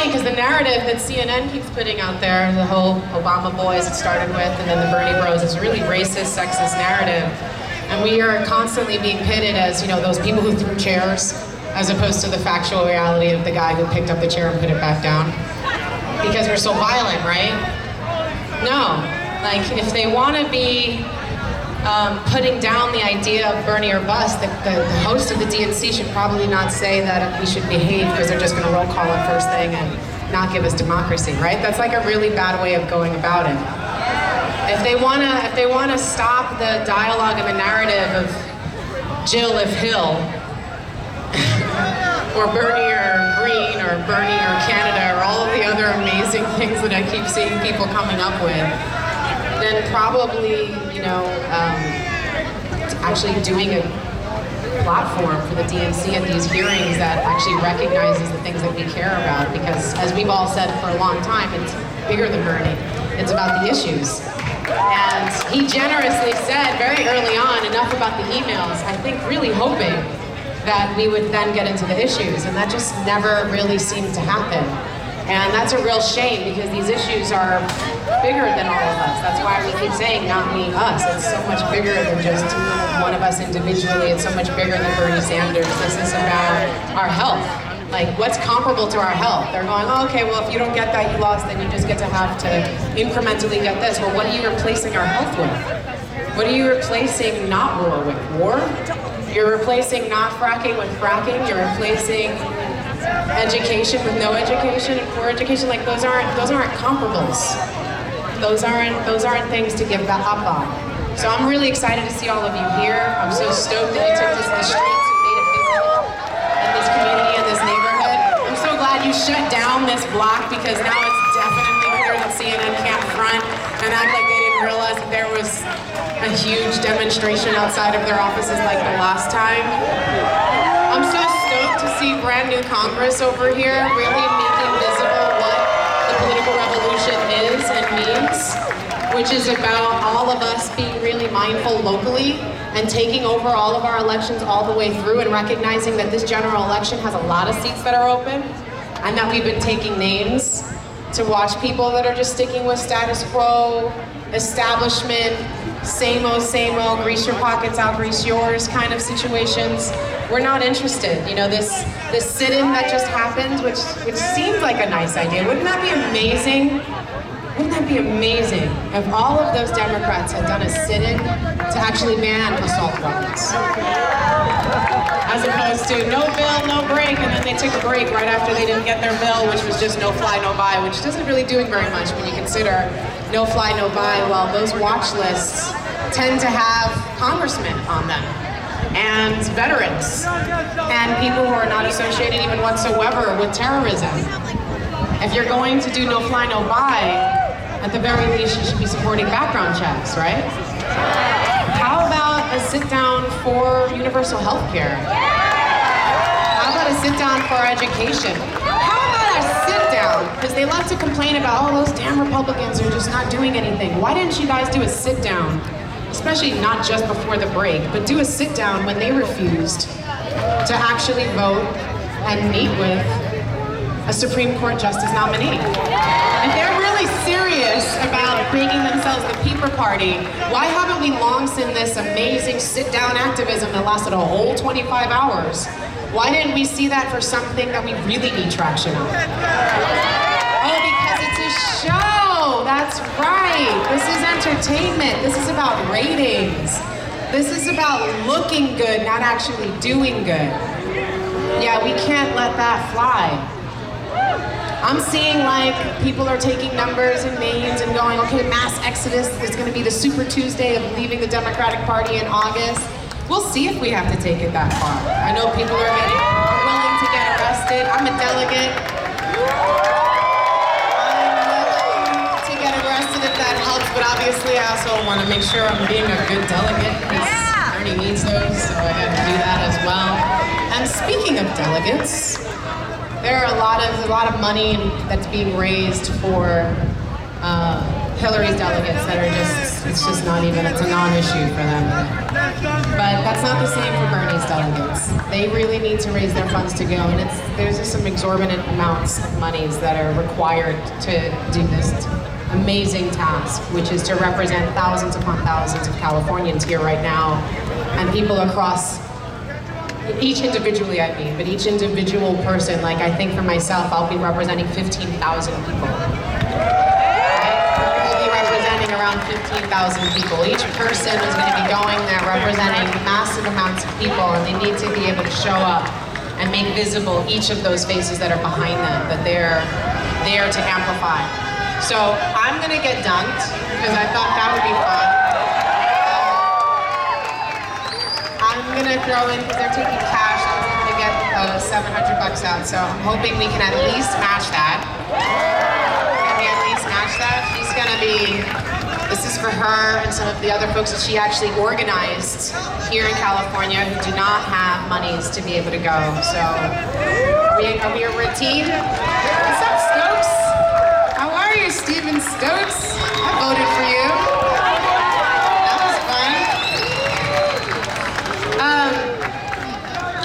funny because the narrative that CNN keeps putting out there, the whole Obama boys it started with, and then the Bernie bros, is a really racist, sexist narrative. And we are constantly being pitted as, you know, those people who threw chairs, as opposed to the factual reality of the guy who picked up the chair and put it back down. Because we're so violent, right? No. Like, if they want to be putting down the idea of Bernie or bust, the host of the DNC should probably not say that we should behave because they're just going to roll call it first thing and not give us democracy, right? That's like a really bad way of going about it. If they wanna stop the dialogue and the narrative of Jill if Hill, or Bernie or Green or Bernie or Canada or all of the other amazing things that I keep seeing people coming up with, then probably, you know, actually doing a platform for the DNC at these hearings that actually recognizes the things that we care about, because as we've all said for a long time, it's bigger than Bernie. It's about the issues. And he generously said very early on enough about the emails, I think really hoping that we would then get into the issues, and that just never really seemed to happen. And that's a real shame, because these issues are bigger than all of us. That's why we keep saying, not me, us. It's so much bigger than just one of us individually. It's so much bigger than Bernie Sanders. This is about our health. Like, what's comparable to our health? They're going, oh, okay, well, if you don't get that, you lost, then you just get to have to incrementally get this. Well, what are you replacing our health with? What are you replacing not war with? War? You're replacing not fracking with fracking. You're replacing education with no education and poor education. Like, those aren't comparables. Those aren't things to give up on. So I'm really excited to see all of you here. I'm so stoked that you took this to the streets and made it visible in this community, in this neighborhood. I'm so glad you shut down this block, because now it's definitely clear that CNN can't front and act like they didn't realize that there was a huge demonstration outside of their offices like the last time. I'm so stoked to see brand new Congress over here, really making visible what the political revolution is and means, which is about all of us being really mindful locally and taking over all of our elections all the way through, and recognizing that this general election has a lot of seats that are open, and that we've been taking names to watch people that are just sticking with status quo, establishment, same old, grease your pockets, I'll grease yours kind of situations. We're not interested. You know, this sit-in that just happened, which seemed like a nice idea. Wouldn't that be amazing? Wouldn't that be amazing if all of those Democrats had done a sit-in to actually ban assault weapons? As opposed to no bill, no break, and then they took a break right after they didn't get their bill, which was just no fly, no buy, which doesn't really do very much when you consider no fly, no buy. Well, those watch lists tend to have congressmen on them, and veterans, and people who are not associated even whatsoever with terrorism. If you're going to do no fly, no buy, at the very least you should be supporting background checks, right? How about a sit down for universal health care? How about a sit down for education? How about a sit down, because they love to complain about, oh, those damn Republicans are just not doing anything. Why didn't you guys do a sit down, especially not just before the break, but do a sit down when they refused to actually vote and meet with a Supreme Court Justice nominee? If they're really serious about making themselves the Peeper Party, why haven't we long seen this amazing sit-down activism that lasted a whole 25 hours? Why didn't we see that for something that we really need traction on? Oh, because it's a show! That's right! This is entertainment. This is about ratings. This is about looking good, not actually doing good. Yeah, we can't let that fly. I'm seeing like people are taking numbers and names and going, okay, mass exodus is going to be the Super Tuesday of leaving the Democratic Party in August. We'll see if we have to take it that far. I know people are willing to get arrested. I'm a delegate. I'm willing to get arrested if that helps, but obviously I also want to make sure I'm being a good delegate, because Ernie needs those, so I have to do that as well. And speaking of delegates, there are a lot of money that's being raised for Hillary's delegates that are it's just not even, it's a non-issue for them. But that's not the same for Bernie's delegates. They really need to raise their funds to go, and there's just some exorbitant amounts of monies that are required to do this amazing task, which is to represent thousands upon thousands of Californians here right now, and people across, each individually I mean, but each individual person, like I think for myself, I'll be representing 15,000 people. Around 15,000 people. Each person is going to be going there representing massive amounts of people, and they need to be able to show up and make visible each of those faces that are behind them, that they're there to amplify. So I'm going to get dunked because I thought that would be fun. I'm going to throw in, because they're taking cash, I'm going to get $700 out, so I'm hoping we can at least match that. Can we at least match that? She's going to be, this is for her and some of the other folks that she actually organized here in California who do not have monies to be able to go. So, we're a team. What's up, Stokes? How are you, Stephen Stokes? I voted for you. That was fun.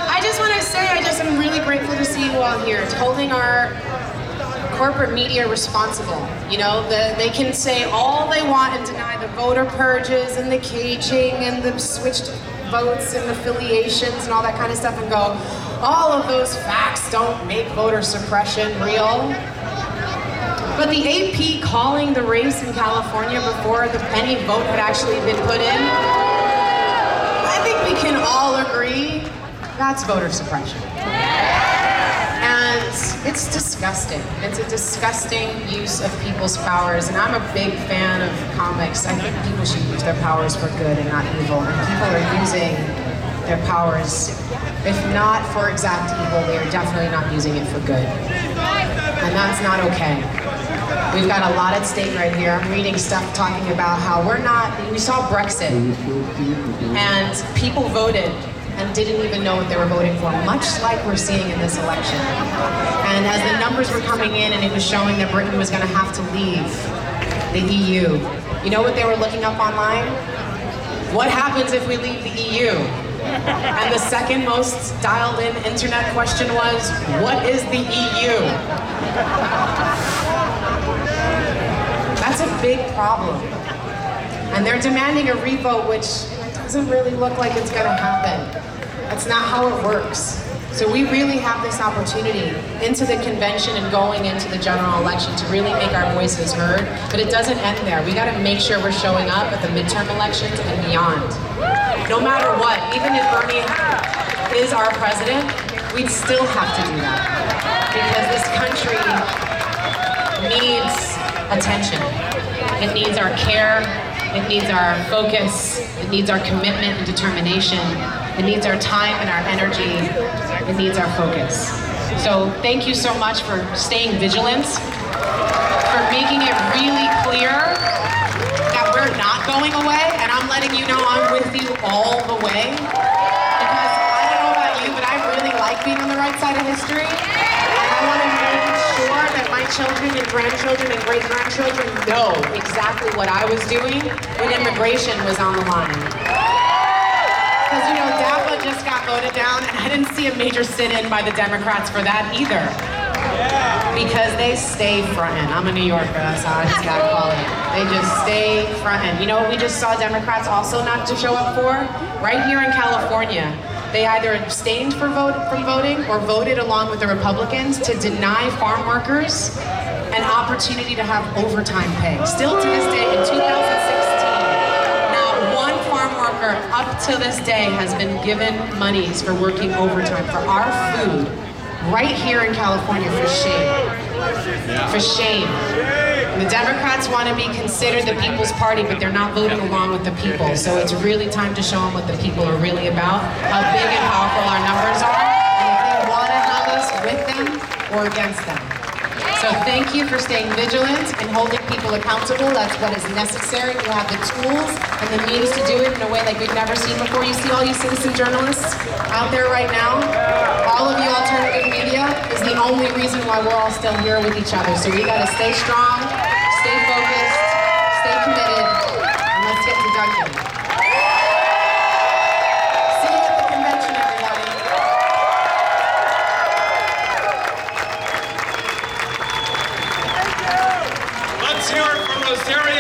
I just want to say, I'm really grateful to see you all here. It's holding our corporate media responsible. You know, they can say all they want and deny the voter purges and the caging and the switched votes and affiliations and all that kind of stuff and go, all of those facts don't make voter suppression real. But the AP calling the race in California before any vote had actually been put in, I think we can all agree that's voter suppression. And it's disgusting. It's a disgusting use of people's powers. And I'm a big fan of comics. I think people should use their powers for good and not evil. And people are using their powers, if not for exact evil, they are definitely not using it for good. And that's not okay. We've got a lot at stake right here. I'm reading stuff talking about how we saw Brexit, and people voted and didn't even know what they were voting for, much like we're seeing in this election. And as the numbers were coming in and it was showing that Britain was gonna have to leave the EU, you know what they were looking up online? What happens if we leave the EU? And the second most dialed in internet question was, what is the EU? That's a big problem. And they're demanding a revote, which doesn't really look like it's gonna happen. That's not how it works. So we really have this opportunity into the convention and going into the general election to really make our voices heard, but it doesn't end there. We gotta make sure we're showing up at the midterm elections and beyond. No matter what, even if Bernie is our president, we'd still have to do that. Because this country needs attention. It needs our care, it needs our focus, it needs our commitment and determination, it needs our time and our energy, it needs our focus. So thank you so much for staying vigilant, for making it really clear that we're not going away, and I'm letting you know I'm with you all the way. Because I don't know about you, but I really like being on the right side of history. And I want to make sure that my children and grandchildren and great-grandchildren know exactly what I was doing when immigration was on the line. Because, you know, DAPA just got voted down, and I didn't see a major sit-in by the Democrats for that either. Because they stay frontin'. I'm a New Yorker, that's how I just gotta call it. They just stay frontin'. You know what we just saw Democrats also not to show up for? Right here in California. They either abstained from voting or voted along with the Republicans to deny farm workers an opportunity to have overtime pay. Still to this day, in 2016, not one farm worker up to this day has been given monies for working overtime for our food right here in California. For shame. For shame. The Democrats want to be considered the people's party, but they're not voting along with the people. So it's really time to show them what the people are really about, how big and powerful our numbers are, and if they want to have us with them or against them. So thank you for staying vigilant and holding people accountable. That's what is necessary. We have the tools and the means to do it in a way like we've never seen before. You see all you citizen journalists out there right now? All of you alternative media is the only reason why we're all still here with each other. So we gotta stay strong, stay focused, stay committed, and let's get productive. See you at the convention, everybody. Let's hear it from Rosario.